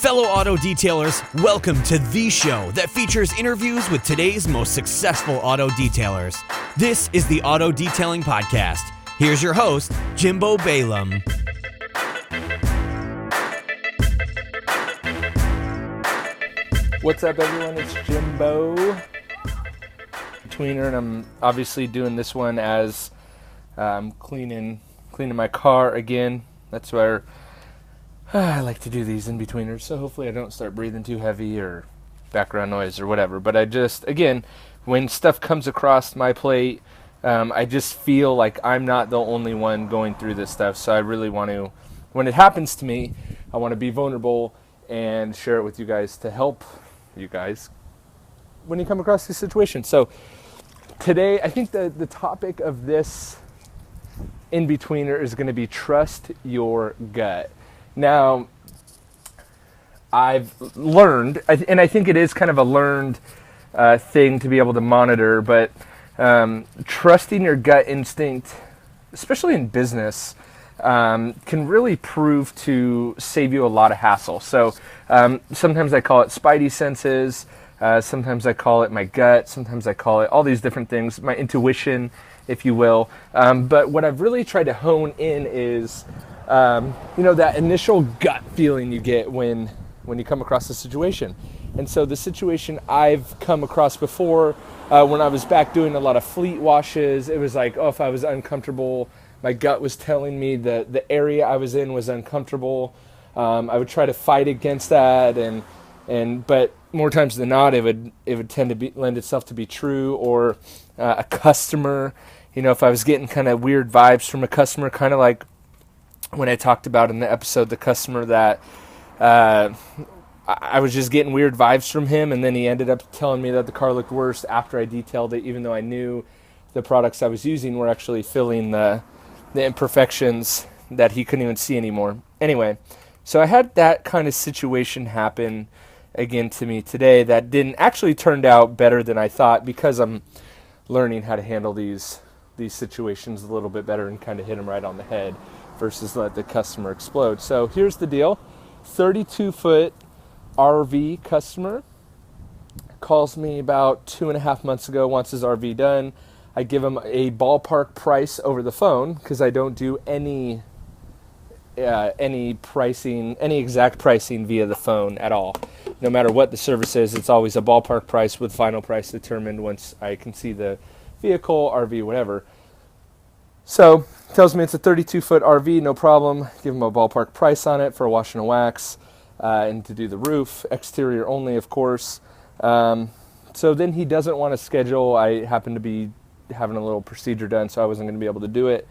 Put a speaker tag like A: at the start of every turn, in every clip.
A: Fellow auto detailers, welcome to the show that features interviews with today's most successful auto detailers. This is the Auto Detailing Podcast. Here's your host, Jimbo Balaam.
B: What's up, everyone? It's Jimbo Tweener, and I'm obviously doing this one as I'm cleaning my car again. That's where I like to do these in-betweeners, so hopefully I don't start breathing too heavy or background noise or whatever. But I just, again, when stuff comes across my plate, I just feel like I'm not the only one going through this stuff. So I really want to, when it happens to me, I want to be vulnerable and share it with you guys to help you guys when you come across this situation. So today, I think the topic of this in-betweener is going to be trust your gut. Now, I've learned, and I think it is kind of a learned thing to be able to monitor, but trusting your gut instinct, especially in business, can really prove to save you a lot of hassle. So sometimes I call it spidey senses, sometimes I call it my gut, sometimes I call it all these different things, my intuition, if you will. But what I've really tried to hone in is that initial gut feeling you get when you come across a situation. And so the situation I've come across before, when I was back doing a lot of fleet washes, it was like, if I was uncomfortable, my gut was telling me that the area I was in was uncomfortable. I would try to fight against that, but more times than not, it would tend to lend itself to be true. Or a customer, if I was getting kind of weird vibes from a customer, kind of like when I talked about in the episode, the customer that I was just getting weird vibes from him, and then he ended up telling me that the car looked worse after I detailed it, even though I knew the products I was using were actually filling the imperfections that he couldn't even see anymore. Anyway, so I had that kind of situation happen again to me today that didn't actually turned out better than I thought, because I'm learning how to handle these situations a little bit better and kind of hit them right on the head versus let the customer explode. So here's the deal. 32-foot RV customer calls me about 2.5 months ago, wants his RV done. I give him a ballpark price over the phone because I don't do any pricing, any exact pricing via the phone at all. No matter what the service is, it's always a ballpark price with final price determined once I can see the vehicle, RV, whatever. So tells me it's a 32-foot RV, no problem. Give him a ballpark price on it for a wash and a wax, and to do the roof, exterior only, of course. So then he doesn't want to schedule. I happen to be having a little procedure done, so I wasn't going to be able to do it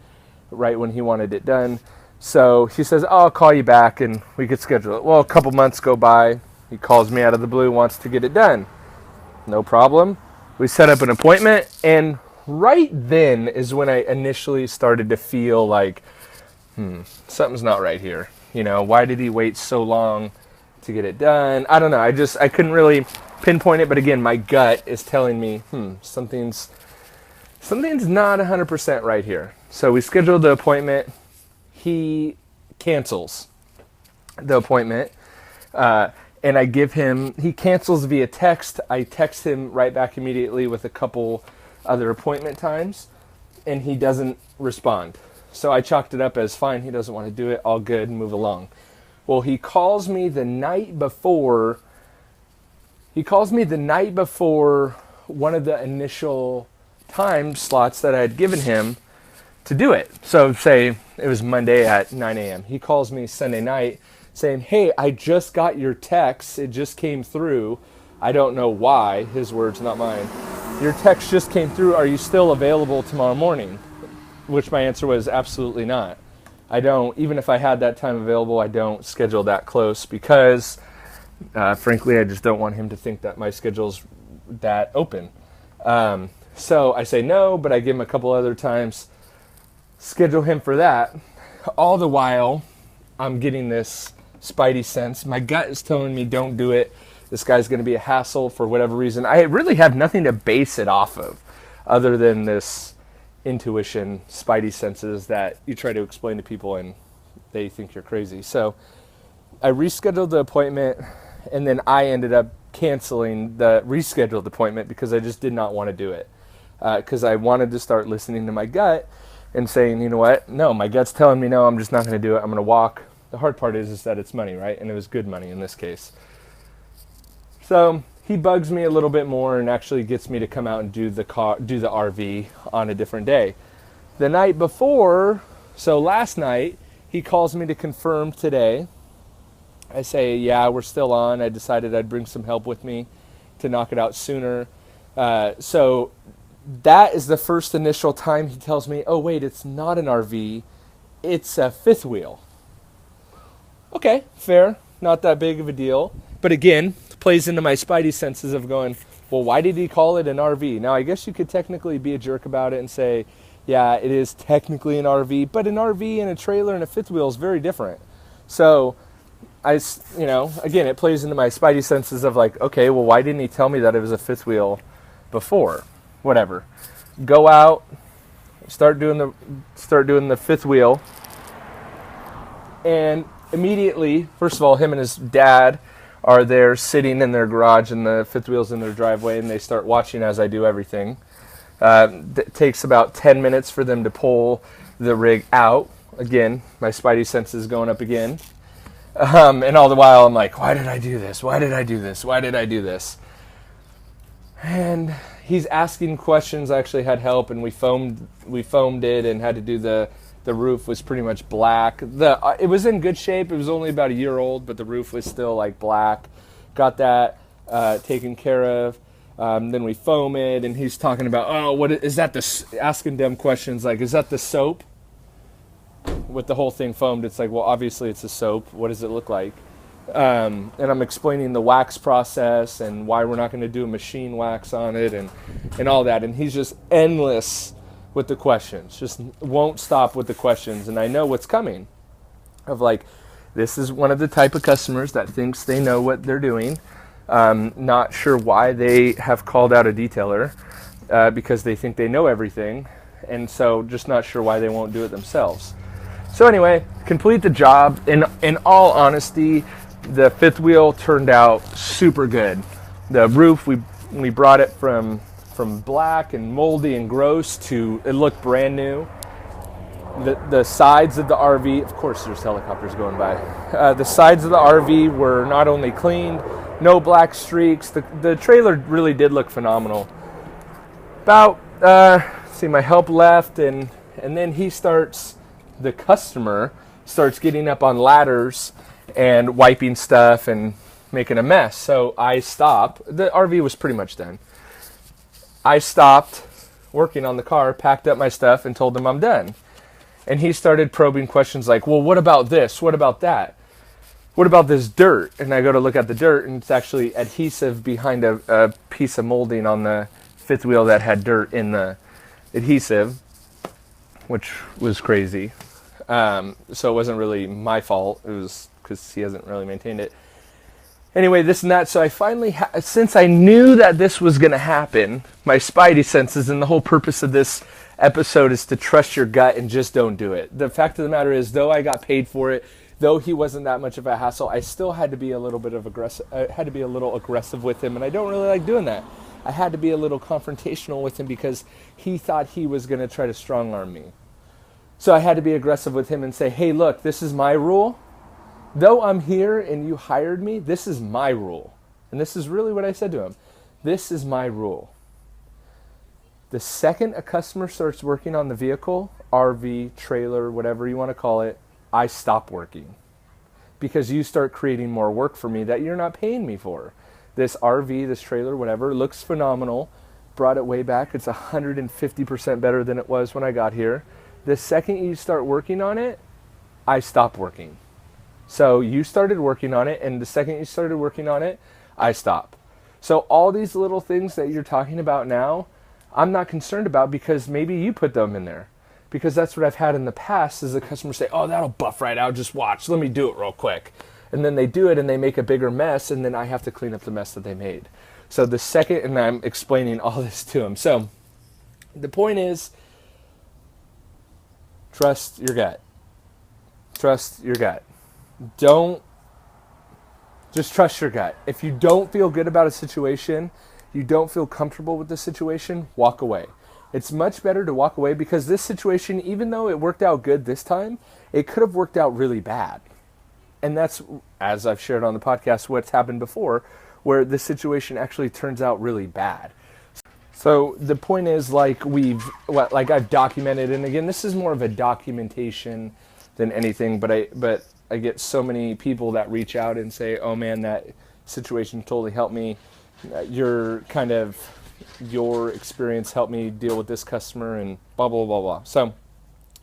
B: right when he wanted it done. So he says, I'll call you back and we could schedule it. Well, a couple months go by. He calls me out of the blue, wants to get it done. No problem. We set up an appointment, and right then is when I initially started to feel like, something's not right here. Why did he wait so long to get it done? I don't know. I couldn't really pinpoint it, but again, my gut is telling me, something's not 100% right here. So we scheduled the appointment. He cancels the appointment, and I give him, he cancels via text. I text him right back immediately with a couple other appointment times, and he doesn't respond. So I chalked it up as fine, he doesn't want to do it, all good, move along. Well, he calls me the night before one of the initial time slots that I had given him to do it. So say it was Monday at 9 a.m. He calls me Sunday night saying, hey, I just got your text. It just came through. I don't know why. His words, not mine. Your text just came through. Are you still available tomorrow morning? Which my answer was absolutely not. I don't, even if I had that time available, I don't schedule that close because, frankly, I just don't want him to think that my schedule's that open. So I say no, but I give him a couple other times, schedule him for that. All the while, I'm getting this spidey sense. My gut is telling me don't do it. This guy's going to be a hassle for whatever reason. I really have nothing to base it off of other than this intuition, spidey senses that you try to explain to people and they think you're crazy. So I rescheduled the appointment, and then I ended up canceling the rescheduled appointment because I just did not want to do it. Because I wanted to start listening to my gut and saying, you know what, no, my gut's telling me no, I'm just not going to do it. I'm going to walk. The hard part is that it's money, right? And it was good money in this case. So he bugs me a little bit more and actually gets me to come out and do the RV on a different day. The night before, so last night, he calls me to confirm today. I say, yeah, we're still on. I decided I'd bring some help with me to knock it out sooner. So that is the first initial time he tells me, oh, wait, it's not an RV. It's a fifth wheel. Okay, fair. Not that big of a deal. But again, plays into my spidey senses of going, well, why did he call it an RV? Now, I guess you could technically be a jerk about it and say, yeah, it is technically an RV, but an RV and a trailer and a fifth wheel is very different. So again, it plays into my spidey senses of like, okay, well, why didn't he tell me that it was a fifth wheel before? Whatever. Go out, start doing the fifth wheel, and immediately, first of all, him and his dad are there sitting in their garage and the fifth wheel's in their driveway, and they start watching as I do everything. It takes about 10 minutes for them to pull the rig out. Again, my spidey senses going up again. And all the while I'm like, why did I do this? Why did I do this? Why did I do this? And he's asking questions. I actually had help, and we foamed it and had to do the roof was pretty much black. It was in good shape. It was only about a year old, but the roof was still like black. Got that taken care of. Then we foam it, and he's talking about, oh, what is that? Asking them questions like, is that the soap? With the whole thing foamed, it's like, well, obviously it's a soap. What does it look like? And I'm explaining the wax process and why we're not going to do a machine wax on it and all that. And he's just endless with the questions, just won't stop with the questions. And I know what's coming of like, this is one of the type of customers that thinks they know what they're doing. Not sure why they have called out a detailer because they think they know everything. And so just not sure why they won't do it themselves. So anyway, complete the job. In all honesty, the fifth wheel turned out super good. The roof, we brought it from black and moldy and gross to it looked brand new. The sides of the RV, of course there's helicopters going by. The sides of the RV were not only cleaned, no black streaks. The trailer really did look phenomenal. About, my help left, and then the customer starts getting up on ladders and wiping stuff and making a mess. So I stop. The RV was pretty much done. I stopped working on the car, packed up my stuff, and told him I'm done. And he started probing questions like, well, what about this? What about that? What about this dirt? And I go to look at the dirt, and it's actually adhesive behind a piece of molding on the fifth wheel that had dirt in the adhesive, which was crazy. So it wasn't really my fault. It was because he hasn't really maintained it. Anyway, this and that. So I finally, since I knew that this was going to happen, my spidey senses, and the whole purpose of this episode is to trust your gut and just don't do it. The fact of the matter is, though I got paid for it, though he wasn't that much of a hassle, I still had to be a little bit of aggressive. I had to be a little aggressive with him, and I don't really like doing that. I had to be a little confrontational with him because he thought he was going to try to strong-arm me. So I had to be aggressive with him and say, hey, look, this is my rule. Though I'm here and you hired me, this is my rule. And this is really what I said to him. This is my rule. The second a customer starts working on the vehicle, RV, trailer, whatever you want to call it, I stop working. Because you start creating more work for me that you're not paying me for. This RV, this trailer, whatever, looks phenomenal. Brought it way back. It's 150% better than it was when I got here. The second you start working on it, I stop working. So you started working on it, and the second you started working on it, I stop. So all these little things that you're talking about now, I'm not concerned about because maybe you put them in there. Because that's what I've had in the past is the customer say, oh, that'll buff right out, just watch, let me do it real quick. And then they do it and they make a bigger mess, and then I have to clean up the mess that they made. So the second, and I'm explaining all this to them. So the point is, trust your gut. Trust your gut. Don't Just trust your gut. If you don't feel good about a situation, you don't feel comfortable with the situation, walk away. It's much better to walk away because this situation, even though it worked out good this time, it could have worked out really bad. And that's, as I've shared on the podcast, what's happened before, where the situation actually turns out really bad. So the point is, like I've documented, and again, this is more of a documentation than anything, but I get so many people that reach out and say, oh man, that situation totally helped me. Your experience helped me deal with this customer and blah, blah, blah, blah. So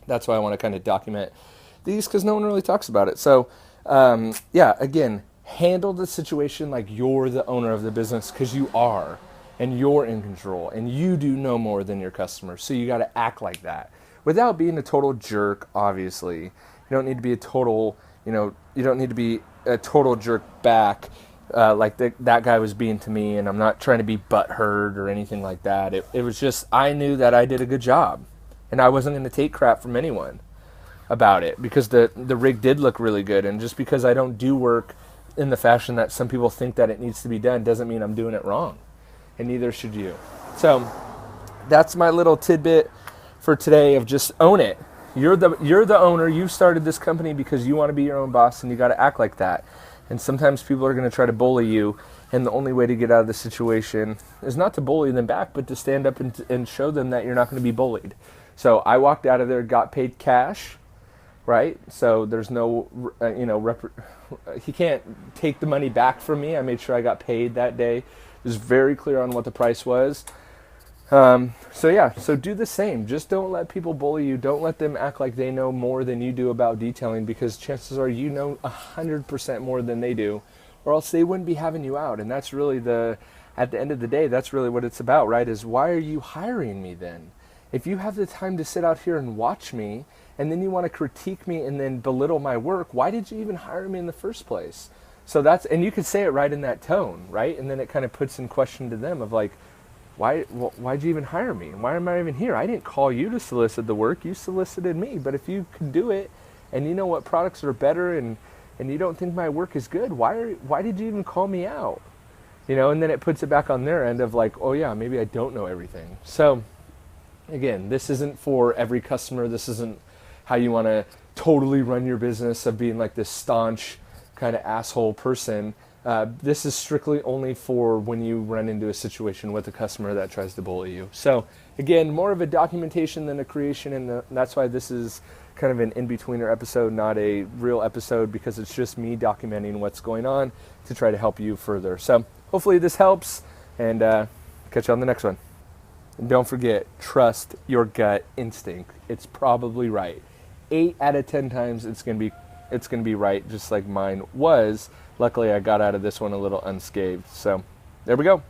B: that's why I want to kind of document these because no one really talks about it. So again, handle the situation like you're the owner of the business because you are, and you're in control, and you do know more than your customers. So you got to act like that without being a total jerk, obviously. You don't need to be a total, you don't need to be a total jerk back like that guy was being to me, and I'm not trying to be butthurt or anything like that. It was just, I knew that I did a good job, and I wasn't going to take crap from anyone about it because the rig did look really good, and just because I don't do work in the fashion that some people think that it needs to be done doesn't mean I'm doing it wrong, and neither should you. So that's my little tidbit for today of just own it. You're the owner. You started this company because you want to be your own boss, and you got to act like that. And sometimes people are going to try to bully you, and the only way to get out of the situation is not to bully them back, but to stand up and show them that you're not going to be bullied. So I walked out of there, got paid cash, right? So there's no, he can't take the money back from me. I made sure I got paid that day. It was very clear on what the price was. So do the same. Just don't let people bully you. Don't let them act like they know more than you do about detailing, because chances are you know 100% more than they do, or else they wouldn't be having you out. And that's really at the end of the day, that's really what it's about, right? Is why are you hiring me then? If you have the time to sit out here and watch me, and then you want to critique me and then belittle my work, why did you even hire me in the first place? So and you could say it right in that tone, right? And then it kind of puts in question to them of like, why'd you even hire me? Why am I even here? I didn't call you to solicit the work. You solicited me. But if you can do it, and you know what products are better, and you don't think my work is good, why did you even call me out? And then it puts it back on their end of like, oh yeah, maybe I don't know everything. So again, this isn't for every customer. This isn't how you want to totally run your business of being like this staunch kind of asshole person. This is strictly only for when you run into a situation with a customer that tries to bully you. So again, more of a documentation than a creation, and that's why this is kind of an in-betweener episode, not a real episode, because it's just me documenting what's going on to try to help you further. So hopefully this helps, and catch you on the next one. And don't forget, trust your gut instinct. It's probably right. 8 out of 10 times it's going to be right, just like mine was. Luckily, I got out of this one a little unscathed. So there we go.